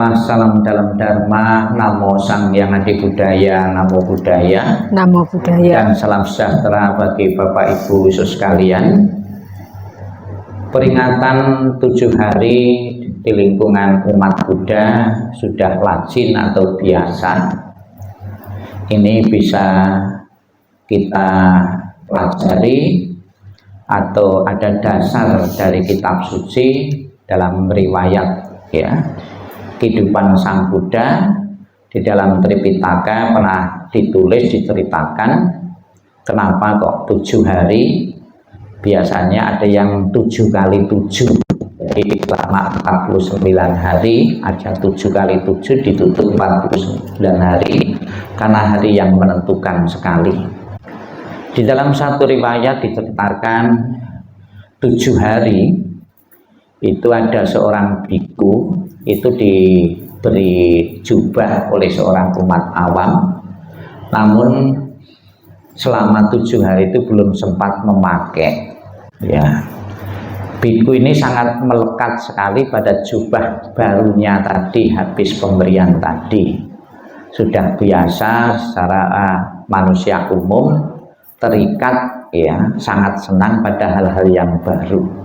Salam dalam Dharma, Namo Sang Hyang Adi Budaya, Namo Buddhaya, Namo Buddhaya, dan salam sejahtera bagi Bapak Ibu sekalian. Peringatan 7 hari di lingkungan umat Buddha sudah lazim atau biasa. Ini bisa kita pelajari atau ada dasar dari kitab suci dalam riwayat ya. Kehidupan Sang Buddha di dalam Tripitaka pernah ditulis diceritakan kenapa kok 7 hari. Biasanya ada yang 7 kali 7, jadi selama 49 hari ada 7 kali 7 ditutup 49 hari karena hari yang menentukan sekali. Di dalam satu riwayat diceritakan 7 hari itu ada seorang biku itu diberi jubah oleh seorang umat awam, namun selama 7 hari itu belum sempat memakai ya. Biku ini sangat melekat sekali pada jubah barunya tadi habis pemberian tadi. Sudah biasa secara manusia umum terikat ya, sangat senang pada hal-hal yang baru.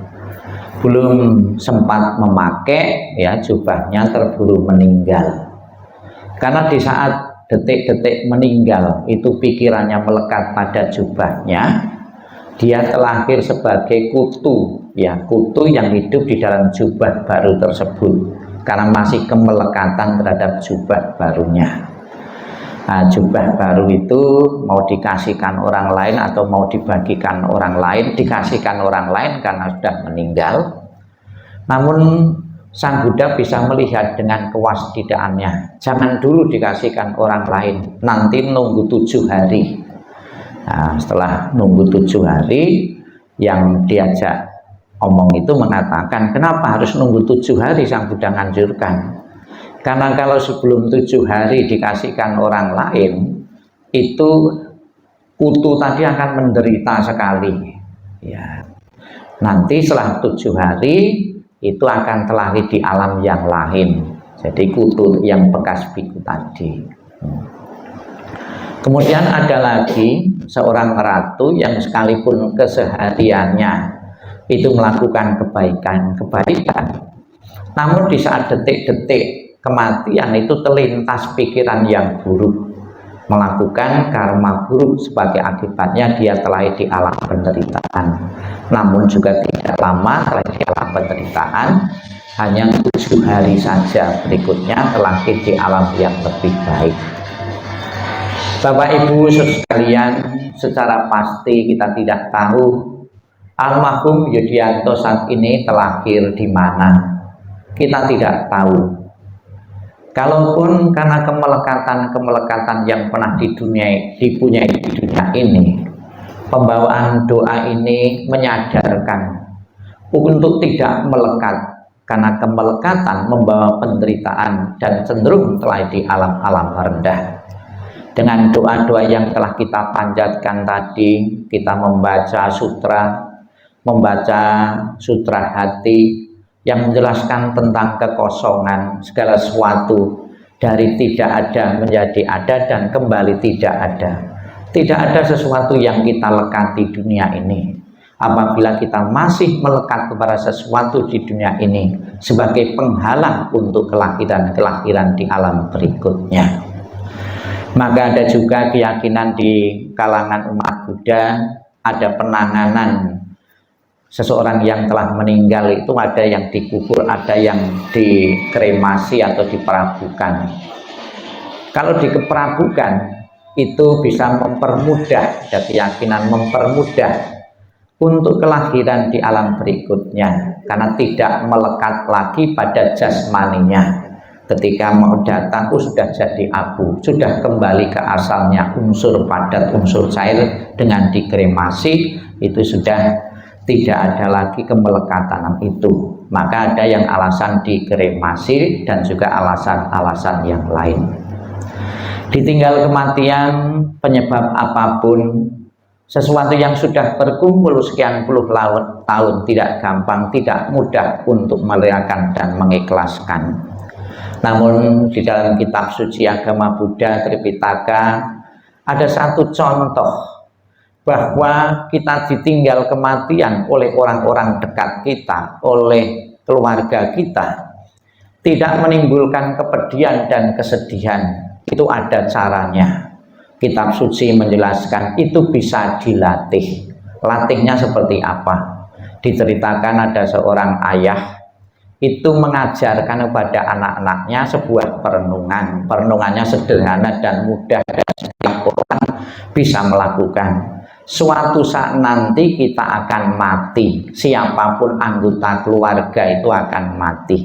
Belum sempat memakai ya, jubahnya terburu meninggal. Karena di saat detik-detik meninggal itu pikirannya melekat pada jubahnya, dia terlahir sebagai kutu ya, kutu yang hidup di dalam jubah baru tersebut karena masih kemelekatan terhadap jubah barunya. Nah, jubah baru itu mau dikasihkan orang lain atau mau dibagikan orang lain, dikasihkan orang lain karena sudah meninggal. Namun Sang Buddha bisa melihat dengan kewasdidaannya, jangan dulu dikasihkan orang lain, nanti nunggu 7 hari. Nah, setelah nunggu 7 hari, yang diajak omong itu mengatakan, kenapa harus nunggu 7 hari? Sang Buddha nganjurkan, karena kalau sebelum 7 hari dikasihkan orang lain, itu kutu tadi akan menderita sekali ya. Nanti setelah 7 hari itu akan terlahir di alam yang lain, jadi kutu yang bekas biku tadi. Kemudian ada lagi seorang ratu yang sekalipun kesehariannya itu melakukan kebaikan, namun di saat detik-detik kematian itu terlintas pikiran yang buruk, melakukan karma buruk, sebagai akibatnya dia terlahir di alam penderitaan. Namun juga tidak lama terlahir di alam penderitaan, hanya 7 hari saja berikutnya terlahir di alam yang lebih baik. Bapak Ibu sekalian, secara pasti kita tidak tahu almarhum Yudianto saat ini terlahir di mana. Kita tidak tahu. Kalaupun karena kemelekatan yang pernah dipunyai di dunia ini, pembawaan doa ini menyadarkan untuk tidak melekat, karena kemelekatan membawa penderitaan dan cenderung terlahir di alam-alam rendah. Dengan doa-doa yang telah kita panjatkan tadi, kita membaca sutra hati yang menjelaskan tentang kekosongan segala sesuatu, dari tidak ada menjadi ada dan kembali tidak ada. Tidak ada sesuatu yang kita lekati di dunia ini. Apabila kita masih melekat kepada sesuatu di dunia ini sebagai penghalang untuk kelahiran di alam berikutnya, maka ada juga keyakinan di kalangan umat Buddha, ada penanganan seseorang yang telah meninggal itu, ada yang dikubur, ada yang dikremasi atau diperabukan. Kalau diperabukan itu bisa mempermudah, ada keyakinan mempermudah untuk kelahiran di alam berikutnya, karena tidak melekat lagi pada jasmaninya. Ketika mau datang sudah jadi abu, sudah kembali ke asalnya, unsur padat, unsur cair. Dengan dikremasi itu sudah tidak ada lagi kemelekatan itu. Maka ada yang alasan dikremasi dan juga alasan-alasan yang lain. Ditinggal kematian penyebab apapun, sesuatu yang sudah berkumpul sekian puluh tahun tidak gampang, tidak mudah untuk merelakan dan mengikhlaskan. Namun di dalam kitab suci agama Buddha Tripitaka ada satu contoh bahwa kita ditinggal kematian oleh orang-orang dekat kita, oleh keluarga kita, tidak menimbulkan kepedihan dan kesedihan. Itu ada caranya. Kitab suci menjelaskan itu bisa dilatih. Latihnya seperti apa? Diceritakan ada seorang ayah itu mengajarkan kepada anak-anaknya sebuah perenungan. Perenungannya sederhana dan mudah dan setiap orang bisa melakukan. Suatu saat nanti kita akan mati. Siapapun anggota keluarga itu akan mati.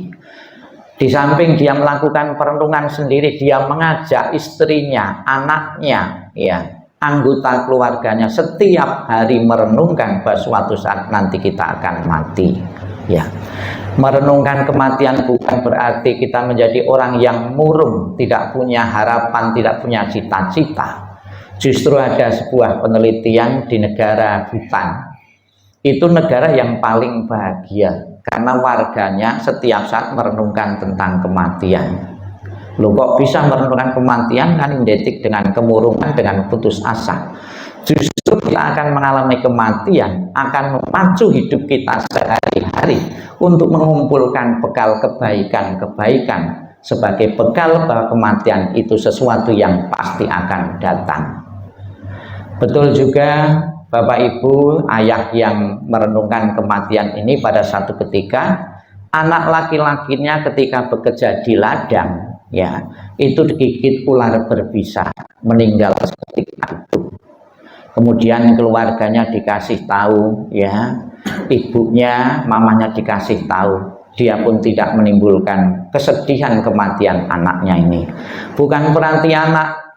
Di samping dia melakukan perenungan sendiri, dia mengajak istrinya, anaknya, ya, anggota keluarganya setiap hari merenungkan bahwa suatu saat nanti kita akan mati. Ya, merenungkan kematian bukan berarti kita menjadi orang yang murung, tidak punya harapan, tidak punya cita-cita. Justru ada sebuah penelitian di negara Bhutan. Itu negara yang paling bahagia karena warganya setiap saat merenungkan tentang kematian. Loh, kok bisa merenungkan kematian? Kan identik dengan kemurungan, dengan putus asa. Justru kita akan mengalami kematian, akan memacu hidup kita sehari-hari untuk mengumpulkan bekal kebaikan-kebaikan sebagai bekal bahwa kematian itu sesuatu yang pasti akan datang. Betul juga Bapak Ibu, ayah yang merenungkan kematian ini pada satu ketika anak laki-lakinya ketika bekerja di ladang, ya, itu digigit ular berbisa, meninggal seketika itu. Kemudian keluarganya dikasih tahu, ya, ibunya, mamanya dikasih tahu, dia pun tidak menimbulkan kesedihan kematian anaknya ini. Bukan berarti anak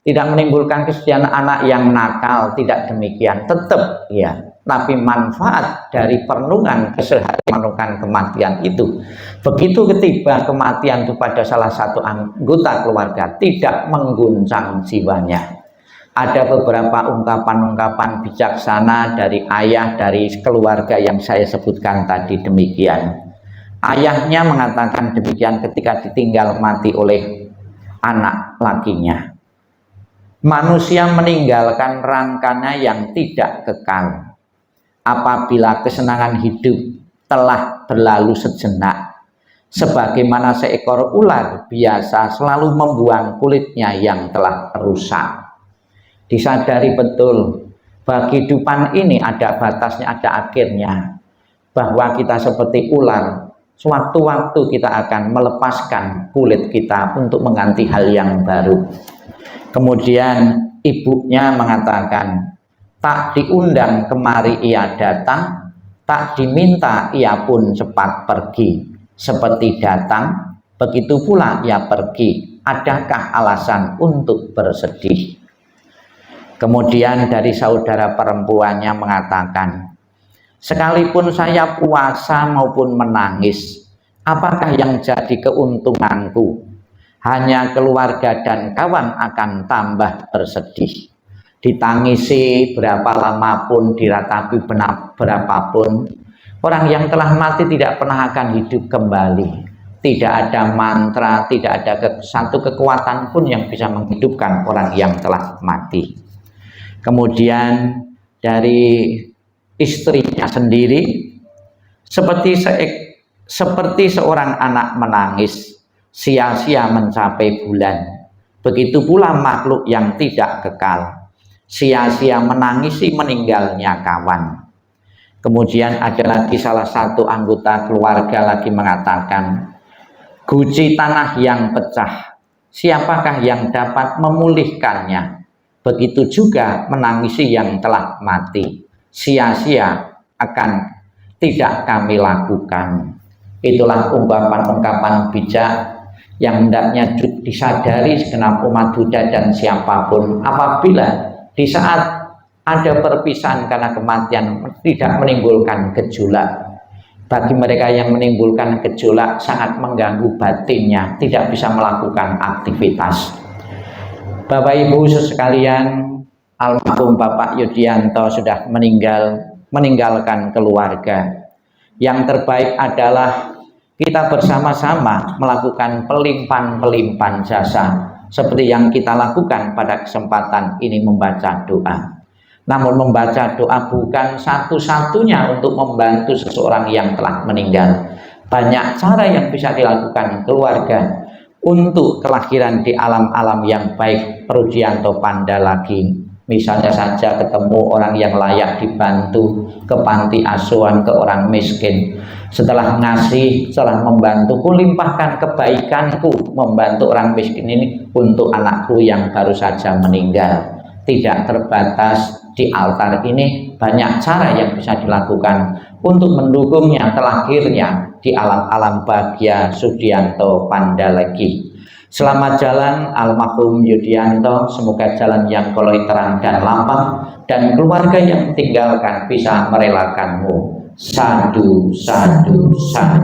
tidak menimbulkan kesedihan anak yang nakal, tidak demikian, tetap, ya. Tapi manfaat dari perenungan keseharian, merenungkan kematian itu, begitu ketiba kematian itu pada salah satu anggota keluarga, tidak mengguncang jiwanya. Ada beberapa ungkapan-ungkapan bijaksana dari ayah, dari keluarga yang saya sebutkan tadi demikian. Ayahnya mengatakan demikian ketika ditinggal mati oleh anak lakinya. Manusia meninggalkan rangkanya yang tidak kekal. Apabila kesenangan hidup telah berlalu sejenak, sebagaimana seekor ular biasa selalu membuang kulitnya yang telah rusak. Disadari betul bahwa kehidupan ini ada batasnya, ada akhirnya, bahwa kita seperti ular, sewaktu-waktu kita akan melepaskan kulit kita untuk mengganti hal yang baru. Kemudian ibunya mengatakan, tak diundang kemari ia datang, tak diminta ia pun cepat pergi. Seperti datang, begitu pula ia pergi. Adakah alasan untuk bersedih? Kemudian dari saudara perempuannya mengatakan, sekalipun saya puasa maupun menangis, apakah yang jadi keuntunganku? Hanya keluarga dan kawan akan tambah bersedih. Ditangisi berapa lama pun, diratapi berapapun, orang yang telah mati tidak pernah akan hidup kembali. Tidak ada mantra, tidak ada satu kekuatan pun yang bisa menghidupkan orang yang telah mati. Kemudian dari istrinya sendiri, seperti seorang anak menangis sia-sia mencapai bulan, begitu pula makhluk yang tidak kekal sia-sia menangisi meninggalnya kawan. Kemudian ada lagi salah satu anggota keluarga lagi mengatakan, guci tanah yang pecah, siapakah yang dapat memulihkannya? Begitu juga menangisi yang telah mati, sia-sia akan tidak kami lakukan. Itulah ungkapan-ungkapan bijak yang hendaknya disadari segenap umat Buddha dan siapapun, apabila di saat ada perpisahan karena kematian tidak menimbulkan gejolak. Bagi mereka yang menimbulkan gejolak sangat mengganggu batinnya, tidak bisa melakukan aktivitas. Bapak Ibu sekalian, almarhum Bapak Yudianto sudah meninggalkan keluarga. Yang terbaik adalah kita bersama-sama melakukan pelimpahan jasa seperti yang kita lakukan pada kesempatan ini membaca doa. Namun membaca doa bukan satu-satunya untuk membantu seseorang yang telah meninggal. Banyak cara yang bisa dilakukan keluarga untuk kelahiran di alam-alam yang baik. Rudianto Pandalagi misalnya saja ketemu orang yang layak dibantu, ke panti asuhan, ke orang miskin, setelah ngasih, setelah membantu, kulimpahkan kebaikanku membantu orang miskin ini untuk anakku yang baru saja meninggal. Tidak terbatas di altar ini, banyak cara yang bisa dilakukan untuk mendukungnya kelahirnya di alam-alam bahagia Sudianto Pandalagi. Selamat jalan almarhum Yudianto, semoga jalan yang koloi terang dan lapang, dan keluarga yang tinggalkan bisa merelakanmu. Sadu, sadu, sadu.